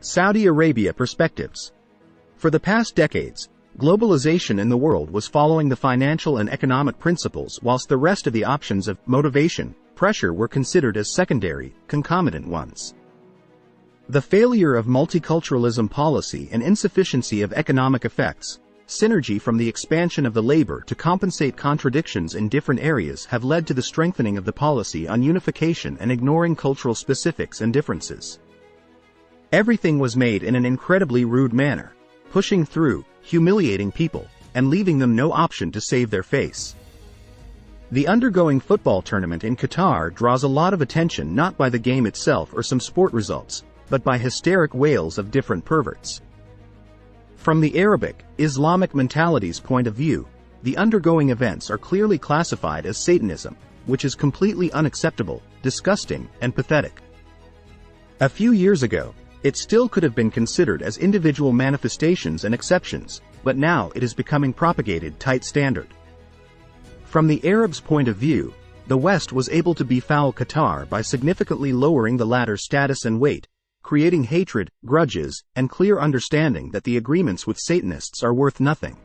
Saudi Arabia perspectives. For the past decades, globalization in the world was following the financial and economic principles, whilst the rest of the options of motivation, pressure were considered as secondary, concomitant ones. The failure of multiculturalism policy and insufficiency of economic effects, synergy from the expansion of the labor to compensate contradictions in different areas have led to the strengthening of the policy on unification and ignoring cultural specifics and differences. Everything was made in an incredibly rude manner, pushing through, humiliating people, and leaving them no option to save their face. The undergoing football tournament in Qatar draws a lot of attention not by the game itself or some sport results, but by hysteric wails of different perverts. From the Arabic, Islamic mentality's point of view, the undergoing events are clearly classified as Satanism, which is completely unacceptable, disgusting, and pathetic. A few years ago, it still could have been considered as individual manifestations and exceptions, but now it is becoming propagated tight standard. From the Arabs' point of view, the West was able to befoul Qatar by significantly lowering the latter's status and weight, creating hatred, grudges, and clear understanding that the agreements with Satanists are worth nothing.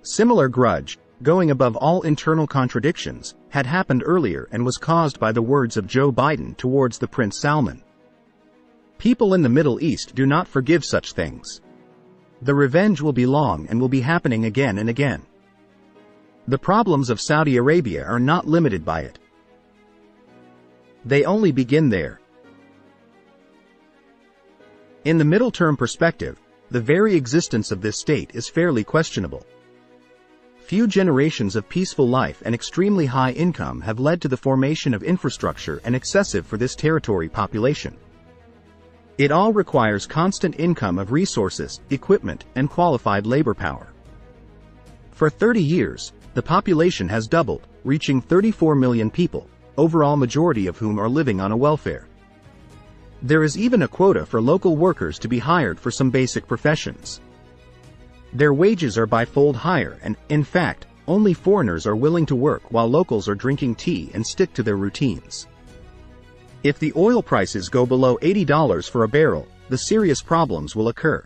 Similar grudge, going above all internal contradictions, had happened earlier and was caused by the words of Joe Biden towards the Prince Salman. People in the Middle East do not forgive such things. The revenge will be long and will be happening again and again. The problems of Saudi Arabia are not limited by it. They only begin there. In the middle-term perspective, the very existence of this state is fairly questionable. Few generations of peaceful life and extremely high income have led to the formation of infrastructure and excessive for this territory population. It all requires constant income of resources, equipment, and qualified labor power. For 30 years, the population has doubled, reaching 34 million people, overall majority of whom are living on a welfare. There is even a quota for local workers to be hired for some basic professions. Their wages are by-fold higher and, in fact, only foreigners are willing to work while locals are drinking tea and stick to their routines. If the oil prices go below $80 for a barrel, the serious problems will occur.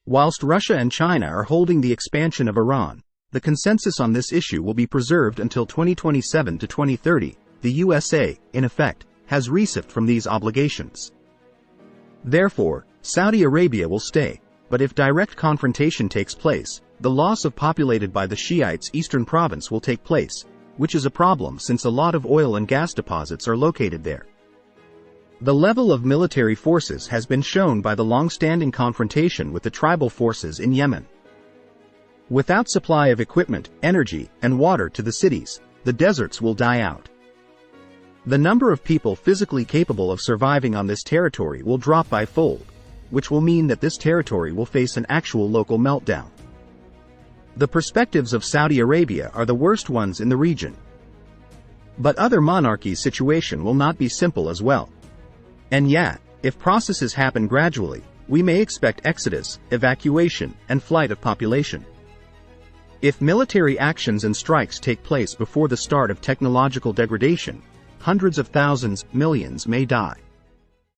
Whilst Russia and China are holding the expansion of Iran, the consensus on this issue will be preserved until 2027 to 2030, the USA, in effect, has received from these obligations. Therefore, Saudi Arabia will stay, but if direct confrontation takes place, the loss of populated by the Shiites' eastern province will take place, which is a problem since a lot of oil and gas deposits are located there. The level of military forces has been shown by the long-standing confrontation with the tribal forces in Yemen. Without supply of equipment, energy, and water to the cities, the deserts will die out. The number of people physically capable of surviving on this territory will drop by fold, which will mean that this territory will face an actual local meltdown. The perspectives of Saudi Arabia are the worst ones in the region. But other monarchies' situation will not be simple as well. And yet, if processes happen gradually, we may expect exodus, evacuation, and flight of population. If military actions and strikes take place before the start of technological degradation, hundreds of thousands, millions may die.